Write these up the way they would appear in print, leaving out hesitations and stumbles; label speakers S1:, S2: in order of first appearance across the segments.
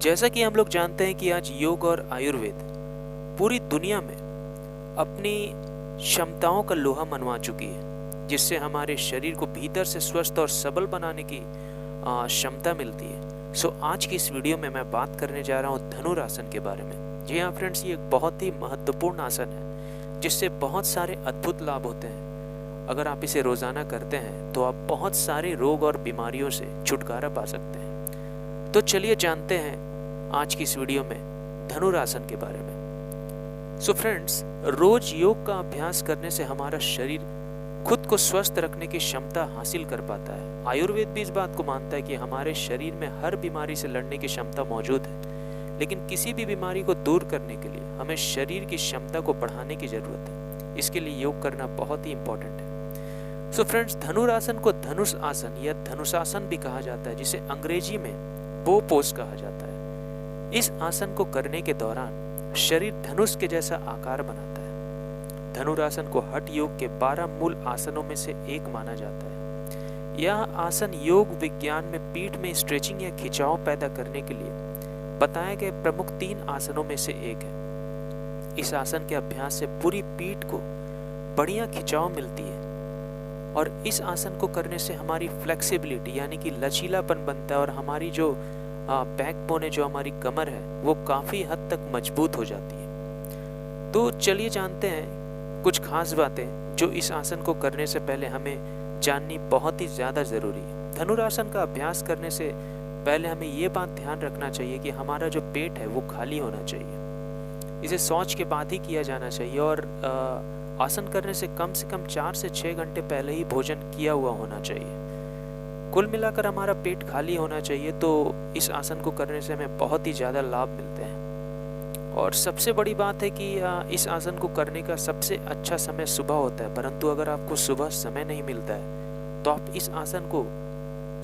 S1: जैसा कि हम लोग जानते हैं कि आज योग और आयुर्वेद पूरी दुनिया में अपनी क्षमताओं का लोहा मनवा चुकी है, जिससे हमारे शरीर को भीतर से स्वस्थ और सबल बनाने की क्षमता मिलती है। सो आज की इस वीडियो में मैं बात करने जा रहा हूँ धनुरासन के बारे में। जी हाँ फ्रेंड्स, ये एक बहुत ही महत्वपूर्ण आसन है जिससे बहुत सारे अद्भुत लाभ होते हैं। अगर आप इसे रोजाना करते हैं तो आप बहुत सारे रोग और बीमारियों से छुटकारा पा सकते हैं। तो चलिए जानते हैं आज की इस वीडियो में धनुरासन के बारे में। सो फ्रेंड्स, रोज योग का अभ्यास करने से हमारा शरीर खुद को स्वस्थ रखने की क्षमता हासिल कर पाता है। आयुर्वेद भी इस बात को मानता है कि हमारे शरीर में हर बीमारी से लड़ने की क्षमता मौजूद है, लेकिन किसी भी बीमारी को दूर करने के लिए हमें शरीर की क्षमता को बढ़ाने की जरूरत है। इसके लिए योग करना बहुत ही इंपॉर्टेंट है। सो फ्रेंड्स, धनुरासन को धनुष आसन या धनुषासन भी कहा जाता है, जिसे अंग्रेजी में बो पोज कहा जाता है। इस आसन को करने के दौरान शरीर धनुष के जैसा आकार बनाता है। धनुरासन को हठ योग के 12 मूल आसनों में से एक माना जाता है। यह आसन योग विज्ञान में पीठ में स्ट्रेचिंग या खिंचाव पैदा करने के लिए बताए गए प्रमुख 3 आसनों में से एक है। इस आसन के अभ्यास से पूरी पीठ को बढ़िया खिंचाव मिलती है और इस आसन को करने से हमारी फ्लेक्सिबिलिटी यानी कि लचीलापन बनता है और हमारी जो बैकबोन है, जो हमारी कमर है, वो काफ़ी हद तक मजबूत हो जाती है। तो चलिए जानते हैं कुछ खास बातें जो इस आसन को करने से पहले हमें जाननी बहुत ही ज़्यादा ज़रूरी है। धनुरासन का अभ्यास करने से पहले हमें ये बात ध्यान रखना चाहिए कि हमारा जो पेट है वो खाली होना चाहिए। इसे शौच के बाद ही किया जाना चाहिए और आसन करने से कम 4 से 6 घंटे पहले ही भोजन किया हुआ होना चाहिए। कुल मिलाकर हमारा पेट खाली होना चाहिए। तो इस आसन को करने से हमें बहुत ही ज़्यादा लाभ मिलते हैं। और सबसे बड़ी बात है कि इस आसन को करने का सबसे अच्छा समय सुबह होता है, परंतु अगर आपको सुबह समय नहीं मिलता है तो आप इस आसन को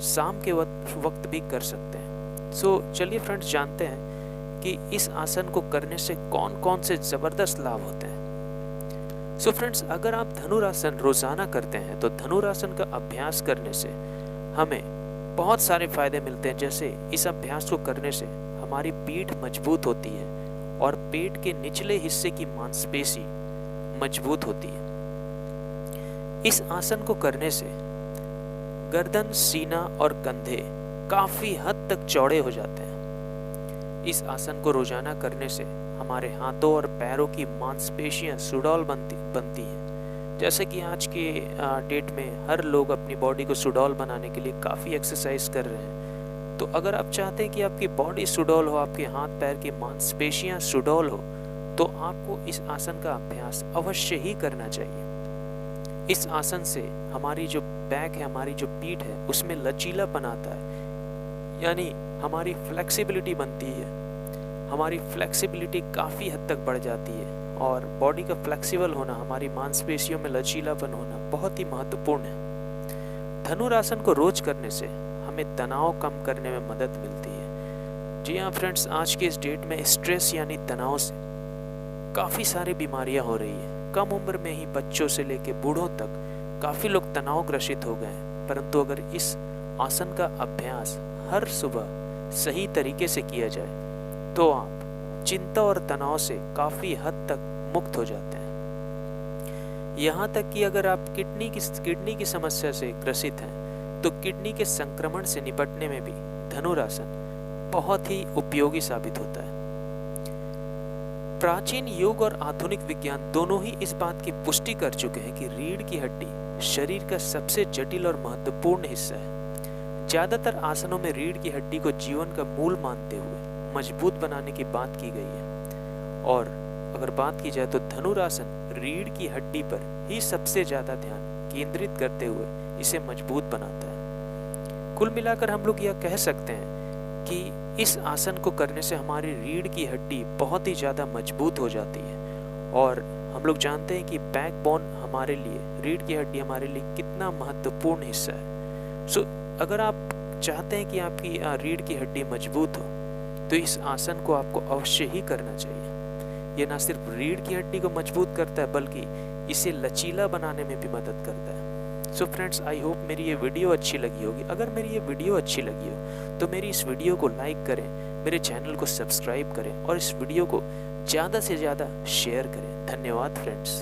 S1: शाम के वक्त भी कर सकते हैं। सो चलिए फ्रेंड्स, जानते हैं कि इस आसन को करने से कौन कौन से ज़बरदस्त लाभ होते हैं। सो फ्रेंड्स, अगर आप धनुरासन रोजाना करते हैं तो धनुरासन का अभ्यास करने से हमें बहुत सारे फायदे मिलते हैं। जैसे इस अभ्यास को करने से हमारी पीठ मजबूत होती है और पेट के निचले हिस्से की मांसपेशी मजबूत होती है। इस आसन को करने से गर्दन, सीना और कंधे काफी हद तक चौड़े हो जाते हैं। इस आसन को रोजाना करने से हमारे हाथों और पैरों की मांसपेशियां सुडौल बनती हैं। जैसे कि आज के डेट में हर लोग अपनी बॉडी को सुडौल बनाने के लिए काफ़ी एक्सरसाइज कर रहे हैं। तो अगर आप चाहते हैं कि आपकी बॉडी सुडौल हो, आपके हाथ पैर की मांसपेशियां सुडौल हो, तो आपको इस आसन का अभ्यास अवश्य ही करना चाहिए। इस आसन से हमारी जो बैक है, हमारी जो पीठ है, उसमें लचीलापन आता है, यानी हमारी फ्लेक्सिबिलिटी बनती है। हमारी फ्लेक्सिबिलिटी काफ़ी हद तक बढ़ जाती है और बॉडी का फ्लेक्सिबल होना, हमारी मांसपेशियों में लचीलापन होना बहुत ही महत्वपूर्ण है। धनुरासन को रोज करने से हमें तनाव कम करने में मदद मिलती है। जी हाँ फ्रेंड्स, आज के इस डेट में स्ट्रेस यानी तनाव से काफ़ी सारी बीमारियां हो रही है। कम उम्र में ही बच्चों से लेकर बूढ़ों तक काफ़ी लोग तनाव ग्रसित हो गए हैं। परंतु अगर इस आसन का अभ्यास हर सुबह सही तरीके से किया जाए तो आप चिंता और तनाव से काफ़ी हद तक मुक्त हो जाते हैं। यहाँ तक कि अगर आप किडनी की समस्या से ग्रसित हैं तो किडनी के संक्रमण से निपटने में भी धनुरासन बहुत ही उपयोगी साबित होता है। प्राचीन योग और आधुनिक विज्ञान दोनों ही इस बात की पुष्टि कर चुके हैं कि रीढ़ की हड्डी शरीर का सबसे जटिल और महत्वपूर्ण हिस्सा है। ज्यादातर आसनों में रीढ़ की हड्डी को जीवन का मूल मानते हुए मजबूत बनाने की बात की गई है। और अगर बात की जाए तो धनुरासन रीढ़ की हड्डी पर ही सबसे ज्यादा ध्यान केंद्रित करते हुए इसे मजबूत बनाता है। कुल मिलाकर हम लोग यह कह सकते हैं कि इस आसन को करने से हमारी रीढ़ की हड्डी बहुत ही ज्यादा मजबूत हो जाती है। और हम लोग जानते हैं कि बैकबोन हमारे लिए, रीढ़ की हड्डी हमारे लिए कितना महत्वपूर्ण हिस्सा है। सो अगर आप चाहते हैं कि आपकी रीढ़ की हड्डी मजबूत हो तो इस आसन को आपको अवश्य ही करना चाहिए। ये ना सिर्फ रीढ़ की हड्डी को मजबूत करता है बल्कि इसे लचीला बनाने में भी मदद करता है। सो फ्रेंड्स, आई होप मेरी ये वीडियो अच्छी लगी होगी। अगर मेरी ये वीडियो अच्छी लगी हो तो मेरी इस वीडियो को लाइक करें, मेरे चैनल को सब्सक्राइब करें और इस वीडियो को ज़्यादा से ज़्यादा शेयर करें। धन्यवाद फ्रेंड्स।